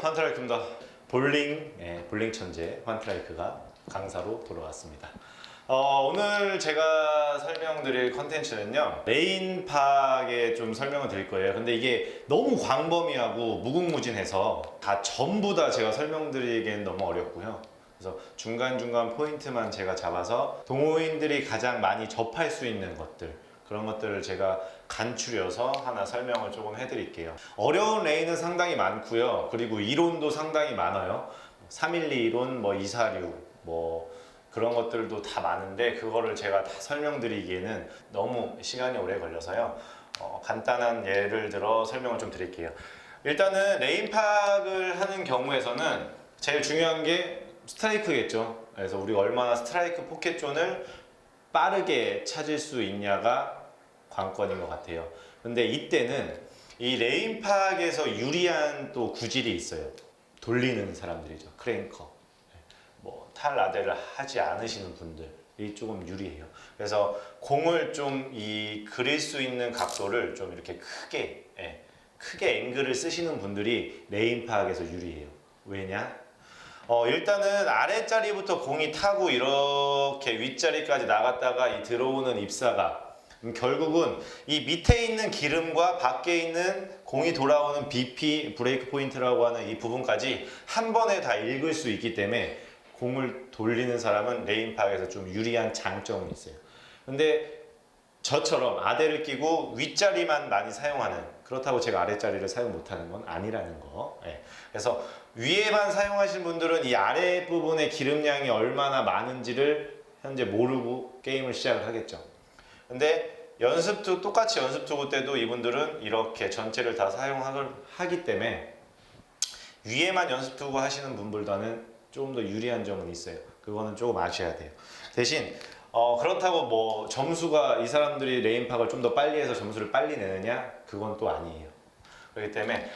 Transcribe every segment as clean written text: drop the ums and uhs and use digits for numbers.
환트라이크입니다. 볼링, 볼링 천재 환트라이크가 강사로 돌아왔습니다. 오늘 제가 설명드릴 컨텐츠는요, 레인팍에 좀 설명을 드릴 거예요. 근데 이게 너무 광범위하고 무궁무진해서 전부 다 제가 설명드리기엔 너무 어렵고요. 그래서 중간중간 포인트만 제가 잡아서 동호인들이 가장 많이 접할 수 있는 것들, 그런 것들을 제가 간추려서 하나 설명을 조금 해드릴게요. 어려운 레인은 상당히 많고요. 그리고 이론도 상당히 많아요. 312 이론, 246, 그런 것들도 다 많은데 그거를 제가 다 설명드리기에는 너무 시간이 오래 걸려서요. 간단한 예를 들어 설명을 좀 드릴게요. 일단은 레인팍을 하는 경우에서는 제일 중요한 게 스트라이크겠죠. 그래서 우리가 얼마나 스트라이크 포켓존을 빠르게 찾을 수 있냐가 관건인 것 같아요. 근데 이때는 이 레인팍에서 유리한 또 구질이 있어요. 돌리는 사람들이죠. 크랭커. 탈라데를 하지 않으시는 분들이 조금 유리해요. 그래서 공을 좀 그릴 수 있는 각도를 좀 이렇게 크게 앵글을 쓰시는 분들이 레인팍에서 유리해요. 왜냐? 일단은 아랫자리부터 공이 타고 이렇게 윗자리까지 나갔다가 이 들어오는 입사가 결국은 이 밑에 있는 기름과 밖에 있는 공이 돌아오는 BP, 브레이크 포인트라고 하는 이 부분까지 한 번에 다 읽을 수 있기 때문에 공을 돌리는 사람은 레인팍에서 좀 유리한 장점은 있어요. 근데 저처럼 아대를 끼고 윗자리만 많이 사용하는, 그렇다고 제가 아랫자리를 사용 못하는 건 아니라는 거. 그래서 위에만 사용하시는 분들은 이 아래 부분의 기름량이 얼마나 많은지를 현재 모르고 게임을 시작을 하겠죠. 근데 똑같이 연습 투구 때도 이분들은 이렇게 전체를 다 사용하기 때문에 위에만 연습 투구 하시는 분보다는 조금 더 유리한 점은 있어요. 그거는 조금 아셔야 돼요. 대신 그렇다고 점수가 이 사람들이 레인팍을 좀 더 빨리 해서 점수를 빨리 내느냐? 그건 또 아니에요. 그렇기 때문에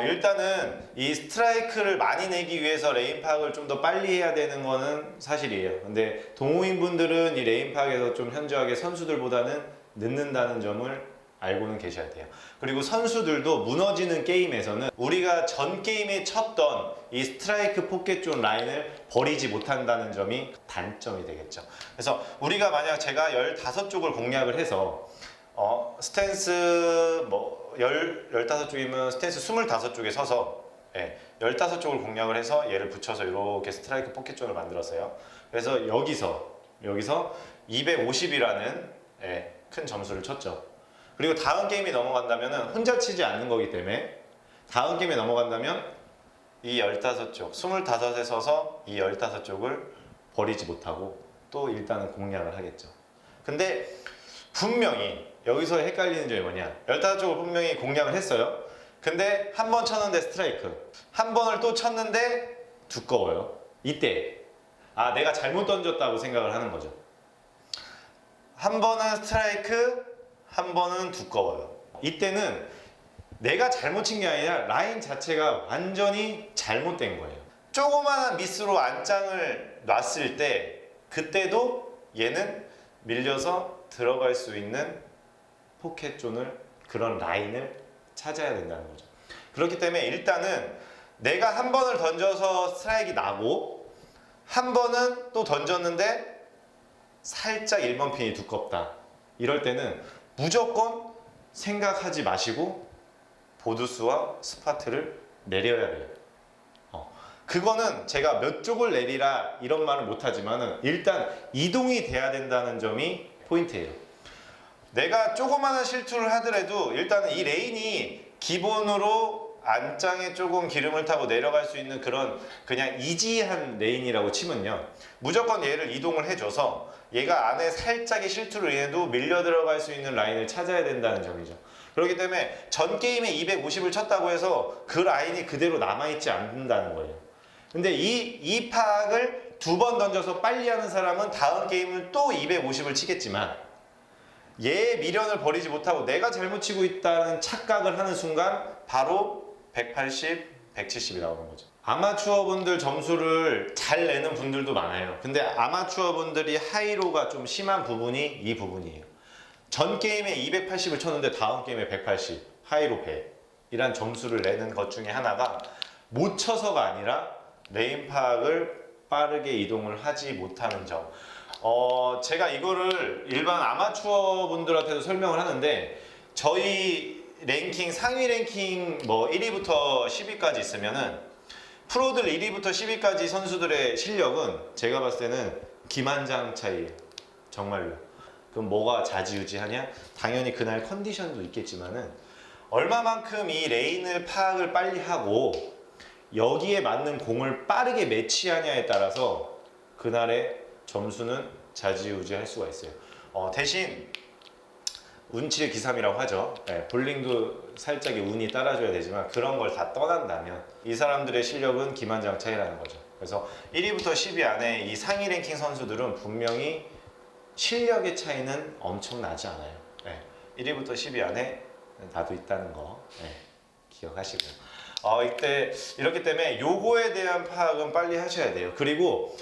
일단은 이 스트라이크를 많이 내기 위해서 레인팍을 좀 더 빨리 해야 되는 거는 사실이에요. 근데 동호인 분들은 이 레인팍에서 좀 현저하게 선수들보다는 늦는다는 점을 알고는 계셔야 돼요. 그리고 선수들도 무너지는 게임에서는 우리가 전 게임에 쳤던 이 스트라이크 포켓존 라인을 버리지 못한다는 점이 단점이 되겠죠. 그래서 우리가 만약 제가 15쪽을 공략을 해서 스탠스 15쪽이면 스탠스 25쪽에 서서 15쪽을 공략을 해서 얘를 붙여서 이렇게 스트라이크 포켓존을 만들었어요. 그래서 여기서 250이라는 큰 점수를 쳤죠. 그리고 다음 게임이 넘어간다면 혼자 치지 않는 거기 때문에 다음 게임에 넘어간다면 이 15쪽, 25에 서서 이 15쪽을 버리지 못하고 또 일단은 공략을 하겠죠. 근데 분명히 여기서 헷갈리는 점이 뭐냐, 15쪽을 분명히 공략을 했어요. 근데 한 번 쳤는데 스트라이크, 한 번을 또 쳤는데 두꺼워요. 이때 내가 잘못 던졌다고 생각을 하는 거죠. 한 번은 스트라이크, 한 번은 두꺼워요. 이때는 내가 잘못 친 게 아니라 라인 자체가 완전히 잘못된 거예요. 조그마한 미스로 안장을 놨을 때 그때도 얘는 밀려서 들어갈 수 있는 포켓존을, 그런 라인을 찾아야 된다는 거죠. 그렇기 때문에 일단은 내가 한 번을 던져서 스트라이크가 나고 한 번은 또 던졌는데 살짝 1번 핀이 두껍다. 이럴 때는 무조건 생각하지 마시고 보드수와 스파트를 내려야 돼요. 그거는 제가 몇 쪽을 내리라 이런 말은 못하지만 일단 이동이 돼야 된다는 점이 포인트예요. 내가 조그마한 실수를 하더라도 일단은 이 레인이 기본으로 안장에 조금 기름을 타고 내려갈 수 있는 그냥 이지한 레인이라고 치면요, 무조건 얘를 이동을 해줘서 얘가 안에 살짝의 실투로 인해도 밀려 들어갈 수 있는 라인을 찾아야 된다는 점이죠. 그렇기 때문에 전 게임에 250을 쳤다고 해서 그 라인이 그대로 남아있지 않는다는 거예요. 근데 이 팍을 2번 던져서 빨리 하는 사람은 다음 게임을 또 250을 치겠지만 얘의 미련을 버리지 못하고 내가 잘못 치고 있다는 착각을 하는 순간 바로 180, 170이 나오는 거죠. 아마추어 분들 점수를 잘 내는 분들도 많아요. 근데 아마추어 분들이 하이로가 좀 심한 부분이 이 부분이에요. 전 게임에 280을 쳤는데 다음 게임에 180, 하이로 100 이란 점수를 내는 것 중에 하나가 못 쳐서가 아니라 레인 파악을 빠르게 이동을 하지 못하는 점. 제가 이거를 일반 아마추어 분들한테도 설명을 하는데, 저희 랭킹, 상위 랭킹 뭐 1위부터 10위까지 있으면은 프로들 1위부터 10위까지 선수들의 실력은 제가 봤을 때는 기만장 차이예요. 정말로. 그럼 뭐가 좌지우지하냐? 당연히 그날 컨디션도 있겠지만은 얼마만큼 이 레인을 파악을 빨리 하고 여기에 맞는 공을 빠르게 매치하냐에 따라서 그날의 점수는 좌지우지할 수가 있어요. 대신 운치의 기삼이라고 하죠. 네, 볼링도 살짝의 운이 따라줘야 되지만 그런 걸 다 떠난다면 이 사람들의 실력은 기만장 차이라는 거죠. 그래서 1위부터 10위 안에 이 상위 랭킹 선수들은 분명히 실력의 차이는 엄청나지 않아요. 네, 1위부터 10위 안에 나도 있다는 거 기억하시고요. 이때 이렇기 때문에 요거에 대한 파악은 빨리 하셔야 돼요. 그리고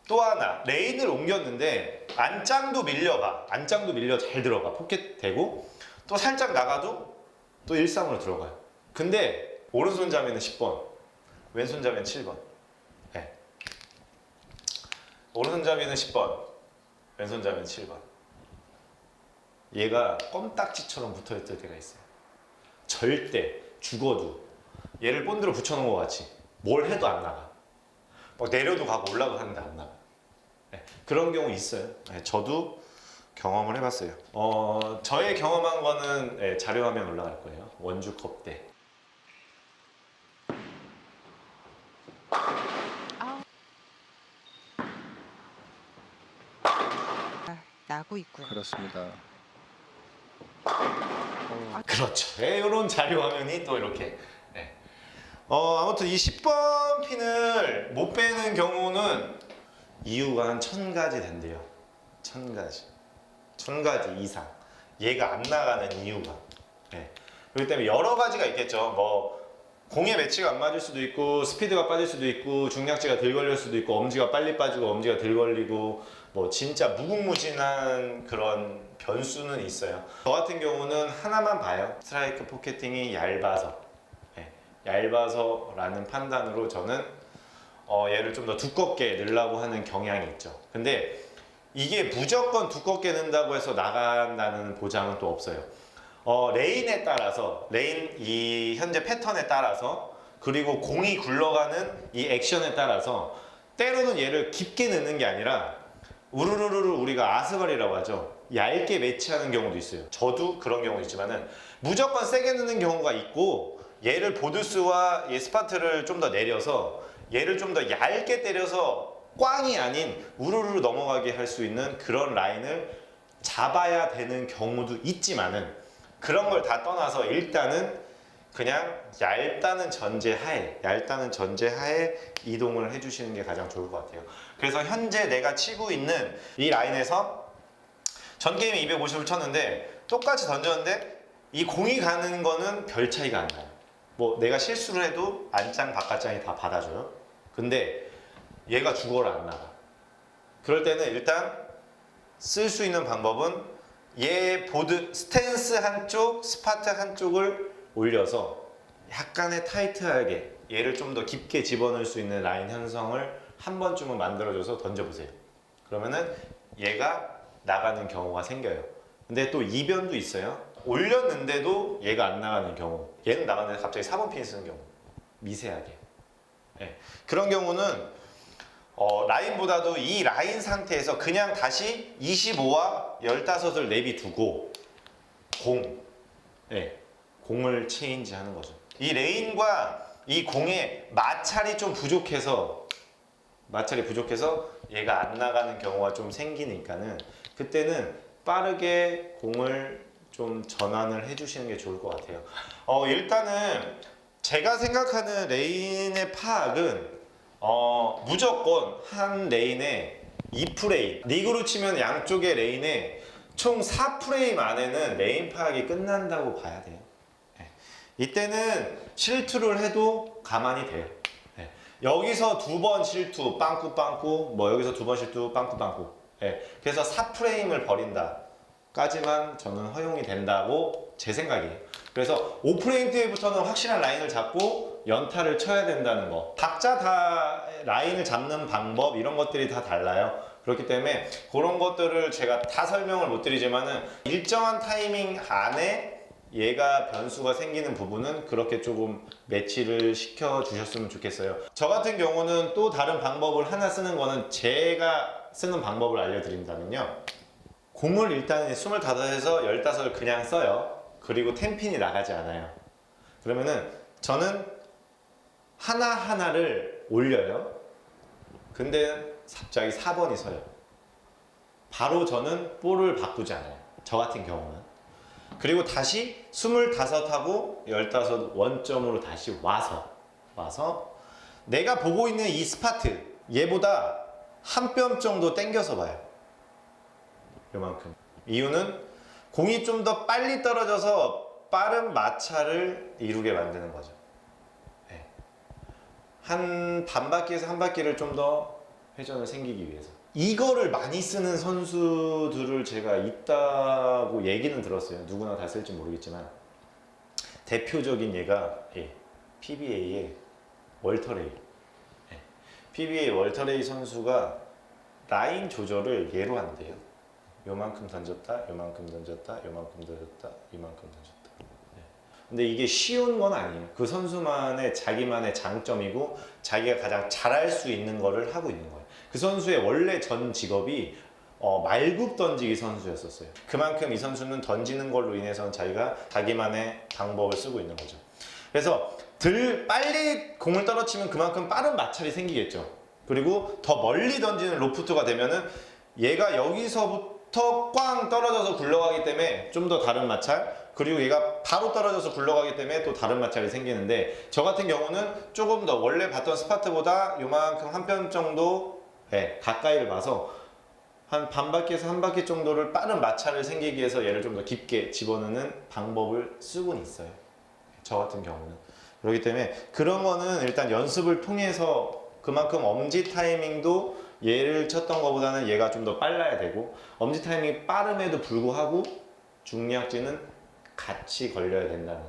또 하나, 레인을 옮겼는데 안짱도 밀려가. 안짱도 밀려 잘 들어가. 포켓 되고 또 살짝 나가도 또 일상으로 들어가요. 근데 오른손 자매는 10번, 왼손 자매는 7번. 네. 오른손 자매는 10번, 왼손 자매는 7번. 얘가 껌딱지처럼 붙어있을 때가 있어요. 절대 죽어도 얘를 본드로 붙여놓은 것 같이 뭘 해도 안 나가. 내려도 가고 올라도 하는데 안 나가. 네, 그런 경우 있어요. 네, 저도 경험을 해봤어요. 저의 경험한 거는 자료화면 올라갈 거예요. 원주컵 때. 나고 있고요. 그렇습니다. 그렇죠. 이런 자료화면이 또 이렇게. 네. 아무튼 이 10번 핀을 못 빼는 경우는 이유가 한 1000가지 된대요. 1000가지. 1000가지 이상. 얘가 안 나가는 이유가. 네. 그렇기 때문에 여러 가지가 있겠죠. 뭐 공의 매치가 안 맞을 수도 있고, 스피드가 빠질 수도 있고, 중량치가 덜 걸릴 수도 있고, 엄지가 빨리 빠지고 엄지가 덜 걸리고, 뭐 진짜 무궁무진한 그런 변수는 있어요. 저 같은 경우는 하나만 봐요. 스트라이크 포켓팅이 얇아서. 네. 얇아서라는 판단으로 저는 얘를 좀 더 두껍게 넣으려고 하는 경향이 있죠. 근데 이게 무조건 두껍게 넣는다고 해서 나간다는 보장은 또 없어요. 레인에 따라서, 레인 이 현재 패턴에 따라서, 그리고 공이 굴러가는 이 액션에 따라서 때로는 얘를 깊게 넣는 게 아니라 우르르르 우리가 아스발이라고 하죠. 얇게 매치하는 경우도 있어요. 저도 그런 경우 있지만은 무조건 세게 넣는 경우가 있고, 얘를 보드스와 얘 스파트를 좀 더 내려서 얘를 좀 더 얇게 때려서 꽝이 아닌 우르르 넘어가게 할 수 있는 그런 라인을 잡아야 되는 경우도 있지만은, 그런 걸 다 떠나서 일단은 그냥 얇다는 전제하에 이동을 해주시는 게 가장 좋을 것 같아요. 그래서 현재 내가 치고 있는 이 라인에서 전 게임에 250을 쳤는데 똑같이 던졌는데 이 공이 가는 거는 별 차이가 안 나요. 뭐 내가 실수를 해도 안짱 바깥짱이 다 받아줘요. 근데 얘가 죽어라 안 나가. 그럴 때는 일단 쓸 수 있는 방법은 얘 보드 스탠스 한쪽, 스파트 한쪽을 올려서 약간의 타이트하게 얘를 좀 더 깊게 집어넣을 수 있는 라인 형성을 한 번쯤은 만들어줘서 던져보세요. 그러면은 얘가 나가는 경우가 생겨요. 근데 또 이변도 있어요. 올렸는데도 얘가 안 나가는 경우, 얘는 나가는데 갑자기 4번 핀 쓰는 경우, 미세하게. 네. 그런 경우는 라인보다도 이 라인 상태에서 그냥 다시 25와 15을 내비두고 공을 체인지 하는 거죠. 이 레인과 이 공의 마찰이 좀 부족해서 얘가 안 나가는 경우가 좀 생기니까는 그때는 빠르게 공을 좀 전환을 해주시는 게 좋을 것 같아요. 일단은 제가 생각하는 레인의 파악은 무조건 한 레인에 2프레임, 리그로 치면 양쪽의 레인에 총 4프레임 안에는 레인 파악이 끝난다고 봐야 돼요. 이때는 실투를 해도 가만히 돼요. 여기서 2번 실투 빵꾸빵꾸, 뭐 여기서 2번 실투 빵꾸빵꾸. 그래서 4프레임을 버린다 까지만 저는 허용이 된다고 제 생각이에요. 그래서 5프레임 때부터는 확실한 라인을 잡고 연타를 쳐야 된다는 거. 각자 다 라인을 잡는 방법 이런 것들이 다 달라요. 그렇기 때문에 그런 것들을 제가 다 설명을 못 드리지만은 일정한 타이밍 안에 얘가 변수가 생기는 부분은 그렇게 조금 매치를 시켜 주셨으면 좋겠어요. 저 같은 경우는 또 다른 방법을 하나 쓰는 거는 제가 쓰는 방법을 알려드린다면요. 공을 일단 25에서 15을 그냥 써요. 그리고 텐핀이 나가지 않아요. 그러면은 저는 하나하나를 올려요. 근데 갑자기 4번이 서요. 바로 저는 볼을 바꾸지 않아요. 저 같은 경우는. 그리고 다시 25하고 15 원점으로 다시 와서 내가 보고 있는 이 스파트 얘보다 한 뼘 정도 당겨서 봐요. 요만큼. 이유는 공이 좀 더 빨리 떨어져서 빠른 마찰을 이루게 만드는 거죠. 네. 한 반 바퀴에서 한 바퀴를 좀 더 회전을 생기기 위해서. 이거를 많이 쓰는 선수들을 제가 있다고 얘기는 들었어요. 누구나 다 쓸지 모르겠지만 대표적인 얘가 PBA의 월터레이. PBA 월터레이 선수가 라인 조절을 얘로 한대요. 요만큼 던졌다, 요만큼 던졌다, 요만큼 던졌다, 이만큼 던졌다. 근데 이게 쉬운 건 아니에요. 그 선수만의 자기만의 장점이고 자기가 가장 잘할 수 있는 거를 하고 있는 거예요. 그 선수의 원래 전 직업이 말굽 던지기 선수였었어요. 그만큼 이 선수는 던지는 걸로 인해서 자기가 자기만의 방법을 쓰고 있는 거죠. 그래서 빨리 공을 떨어치면 그만큼 빠른 마찰이 생기겠죠. 그리고 더 멀리 던지는 로프트가 되면은 얘가 여기서부터 꽝 떨어져서 굴러가기 때문에 좀 더 다른 마찰, 그리고 얘가 바로 떨어져서 굴러가기 때문에 또 다른 마찰이 생기는데, 저 같은 경우는 조금 더 원래 봤던 스파트보다 요만큼 한 뼘 정도 가까이를 봐서 한 반 바퀴에서 한 바퀴 정도를 빠른 마찰을 생기기 위해서 얘를 좀 더 깊게 집어넣는 방법을 쓰고는 있어요. 저 같은 경우는. 그렇기 때문에 그런 거는 일단 연습을 통해서 그만큼 엄지 타이밍도 얘를 쳤던 것보다는 얘가 좀 더 빨라야 되고, 엄지 타이밍이 빠름에도 불구하고 중량지는 같이 걸려야 된다는,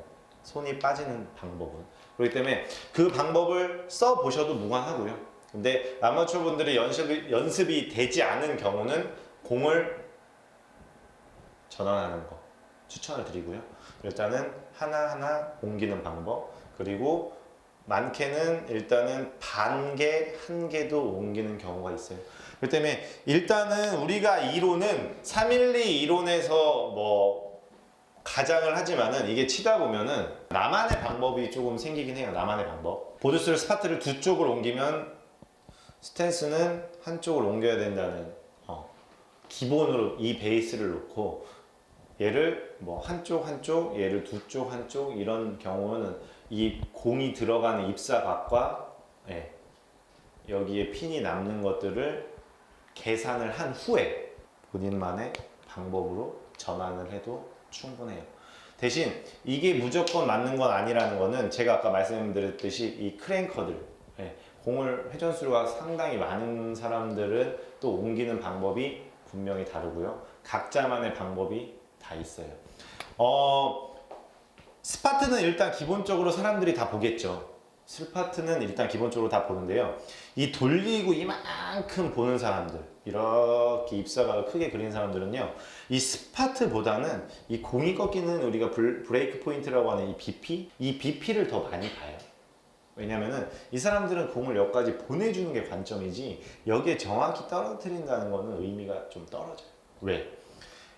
손이 빠지는 방법은. 그렇기 때문에 그 방법을 써 보셔도 무관하고요. 근데 아마추어 분들이 연습이 되지 않은 경우는 공을 전환하는 거 추천을 드리고요. 일단은 하나하나 옮기는 방법, 그리고 많게는 일단은 반 개, 한 개도 옮기는 경우가 있어요. 그렇기 때문에 일단은 우리가 이론은 312 이론에서 뭐 가장을 하지만은 이게 치다 보면은 나만의 방법이 조금 생기긴 해요. 나만의 방법. 보드스를 스파트를 두 쪽으로 옮기면 스탠스는 한쪽을 옮겨야 된다는 기본으로 이 베이스를 놓고, 얘를 뭐 한쪽 얘를 두 쪽 한쪽 이런 경우는 이 공이 들어가는 입사각과 여기에 핀이 남는 것들을 계산을 한 후에 본인만의 방법으로 전환을 해도 충분해요. 대신 이게 무조건 맞는 건 아니라는 거는 제가 아까 말씀드렸듯이 이 크랭커들, 공을 회전수가 상당히 많은 사람들은 또 옮기는 방법이 분명히 다르고요. 각자만의 방법이 다 있어요. 스파트는 일단 기본적으로 사람들이 다 보겠죠. 스파트는 일단 기본적으로 다 보는데요. 이 돌리고 이만큼 보는 사람들, 이렇게 입사각을 크게 그리는 사람들은요, 이 스파트보다는 이 공이 꺾이는 우리가 브레이크 포인트라고 하는 이 BP를 더 많이 봐요. 왜냐면은 이 사람들은 공을 여기까지 보내주는 게 관점이지 여기에 정확히 떨어뜨린다는 거는 의미가 좀 떨어져요. 왜?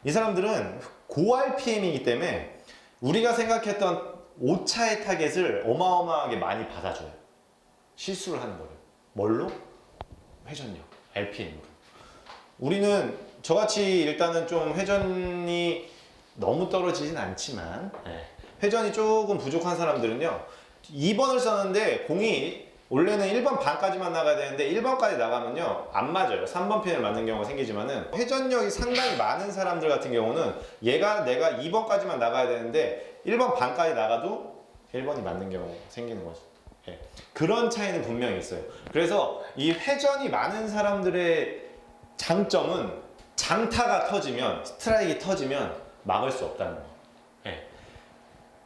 이 사람들은 고 RPM이기 때문에 우리가 생각했던 오차의 타겟을 어마어마하게 많이 받아줘요. 실수를 하는 거예요. 뭘로? 회전력, RPM으로. 우리는 저같이 일단은 좀 회전이 너무 떨어지진 않지만 회전이 조금 부족한 사람들은요, 2번을 썼는데 공이 원래는 1번 반까지만 나가야 되는데 1번까지 나가면요 안 맞아요. 3번 핀을 맞는 경우가 생기지만은, 회전력이 상당히 많은 사람들 같은 경우는 내가 2번까지만 나가야 되는데 1번 반까지 나가도 1번이 맞는 경우가 생기는 거죠. 그런 차이는 분명히 있어요. 그래서 이 회전이 많은 사람들의 장점은 장타가 터지면, 스트라이크가 터지면 막을 수 없다는 거.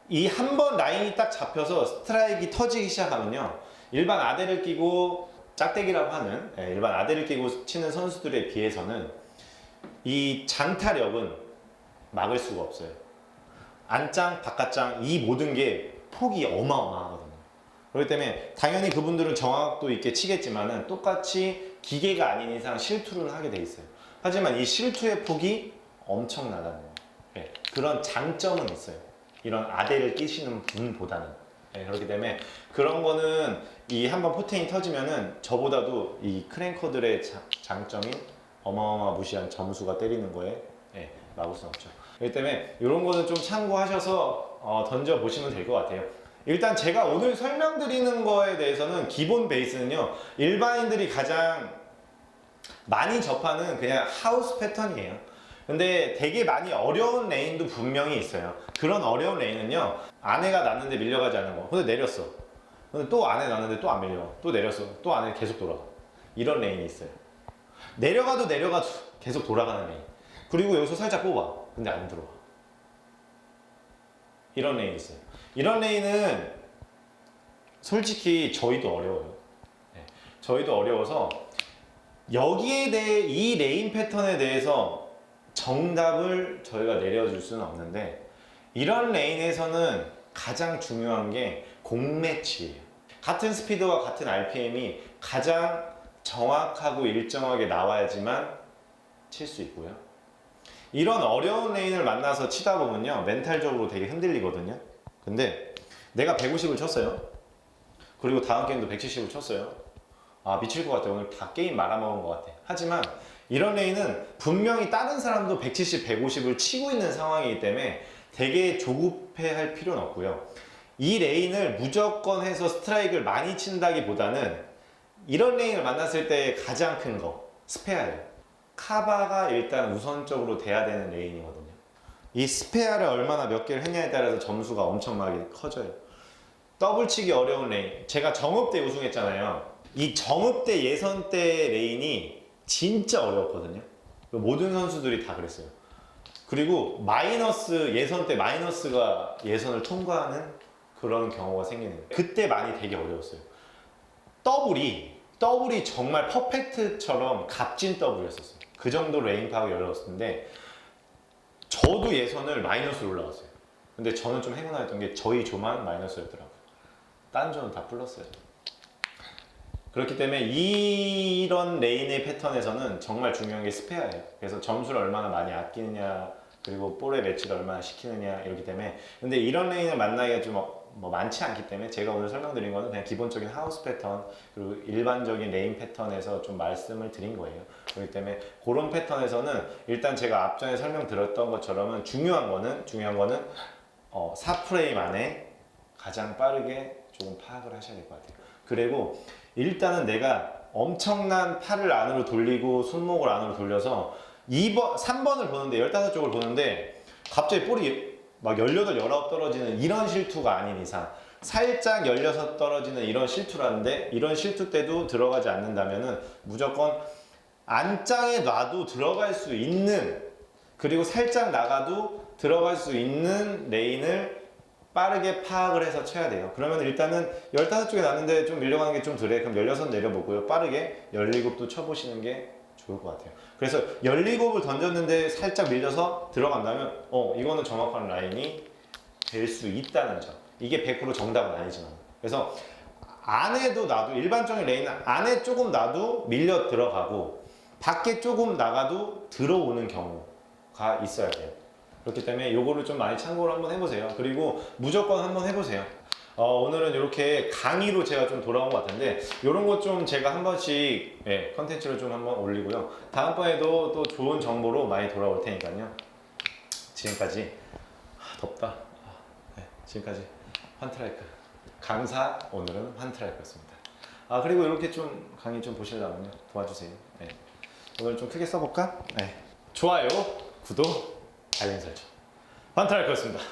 이 한 번 라인이 딱 잡혀서 스트라이크가 터지기 시작하면요, 일반 아대를 끼고 짝대기라고 하는 일반 아대를 끼고 치는 선수들에 비해서는 이 장타력은 막을 수가 없어요. 안장, 바깥장 이 모든 게 폭이 어마어마하거든요. 그렇기 때문에 당연히 그분들은 정확도 있게 치겠지만은 똑같이 기계가 아닌 이상 실투를 하게 돼 있어요. 하지만 이 실투의 폭이 엄청나다는 거예요. 네, 그런 장점은 있어요. 이런 아대를 끼시는 분보다는. 네, 그렇기 때문에 그런 거는 이 한번 포텐이 터지면은 저보다도 이 크랭커들의 장점인 어마어마무시한 점수가 때리는 거에 막을 수는 없죠. 그렇기 때문에 이런 거는 좀 참고하셔서 던져 보시면 될 것 같아요. 일단 제가 오늘 설명드리는 거에 대해서는 기본 베이스는요, 일반인들이 가장 많이 접하는 그냥 하우스 패턴이에요. 근데 되게 많이 어려운 레인도 분명히 있어요. 그런 어려운 레인은요, 아내가 났는데 밀려가지 않는 거. 근데 내렸어. 근데 또 아내 났는데 또 안 밀려. 또 내렸어. 또 아내 계속 돌아가. 이런 레인이 있어요. 내려가도 계속 돌아가는 레인. 그리고 여기서 살짝 뽑아. 근데 안 들어와. 이런 레인이 있어요. 이런 레인은 솔직히 저희도 어려워요. 네. 저희도 어려워서 여기에 대해 이 레인 패턴에 대해서 정답을 저희가 내려줄 수는 없는데, 이런 레인에서는 가장 중요한 게 공매치예요. 같은 스피드와 같은 RPM이 가장 정확하고 일정하게 나와야지만 칠 수 있고요. 이런 어려운 레인을 만나서 치다 보면요, 멘탈적으로 되게 흔들리거든요. 근데 내가 150을 쳤어요. 그리고 다음 게임도 170을 쳤어요. 아, 미칠 것 같아. 오늘 다 게임 말아먹은 것 같아. 하지만 이런 레인은 분명히 다른 사람도 170, 150을 치고 있는 상황이기 때문에 되게 조급해할 필요는 없고요. 이 레인을 무조건 해서 스트라이크를 많이 친다기보다는 이런 레인을 만났을 때 가장 큰 거, 스페어예요. 카바가 일단 우선적으로 돼야 되는 레인이거든요. 이 스페어를 얼마나 몇 개를 했냐에 따라서 점수가 엄청나게 커져요. 더블 치기 어려운 레인. 제가 정읍대 우승했잖아요. 이 정읍대 예선 때 레인이 진짜 어려웠거든요. 모든 선수들이 다 그랬어요. 그리고 예선 때 마이너스가 예선을 통과하는 그런 경우가 생기는 거예요. 그때 많이 되게 어려웠어요. 더블이 정말 퍼펙트처럼 값진 더블이었었어요. 그 정도로 레인 파악이 어려웠는데 저도 예선을 마이너스로 올라갔어요. 근데 저는 좀 행운했던 게 저희 조만 마이너스였더라고요. 다른 조는 다 플러스예요. 그렇기 때문에 이런 레인의 패턴에서는 정말 중요한 게 스페어예요. 그래서 점수를 얼마나 많이 아끼느냐, 그리고 볼의 매치를 얼마나 시키느냐, 이렇기 때문에. 근데 이런 레인을 만나기가 좀 많지 않기 때문에 제가 오늘 설명드린 거는 그냥 기본적인 하우스 패턴, 그리고 일반적인 레인 패턴에서 좀 말씀을 드린 거예요. 그렇기 때문에 그런 패턴에서는 일단 제가 앞전에 설명드렸던 것처럼은 중요한 거는 4프레임 안에 가장 빠르게 조금 파악을 하셔야 될 것 같아요. 그리고 일단은 내가 엄청난 팔을 안으로 돌리고 손목을 안으로 돌려서 3번을 보는데 15쪽을 보는데 갑자기 볼이 막 18, 19 떨어지는 이런 실투가 아닌 이상, 살짝 16 떨어지는 이런 실투라는데, 이런 실투 때도 들어가지 않는다면은 무조건 안장에 놔도 들어갈 수 있는, 그리고 살짝 나가도 들어갈 수 있는 레인을 빠르게 파악을 해서 쳐야 돼요. 그러면 일단은 15쪽에 났는데 좀 밀려가는 게 좀 덜해. 그럼 16 내려보고요. 빠르게 17도 쳐보시는 게 좋을 것 같아요. 그래서 17을 던졌는데 살짝 밀려서 들어간다면 이거는 정확한 라인이 될 수 있다는 점. 이게 100% 정답은 아니지만. 그래서 안에도 놔도, 일반적인 레인은 안에 조금 놔도 밀려 들어가고 밖에 조금 나가도 들어오는 경우가 있어야 돼요. 그렇기 때문에 요거를 좀 많이 참고를 한번 해보세요. 그리고 무조건 한번 해보세요. 오늘은 이렇게 강의로 제가 좀 돌아온 것 같은데, 이런 것 좀 제가 한 번씩 컨텐츠를 좀 한번 올리고요. 다음번에도 또 좋은 정보로 많이 돌아올 테니까요. 지금까지 덥다. 지금까지 환트라이크 강사, 오늘은 환트라이크였습니다. 그리고 이렇게 좀 강의 좀 보시려면요, 도와주세요. 오늘 좀 크게 써볼까? 좋아요, 구독, 알림 설정. 환트라이크였습니다.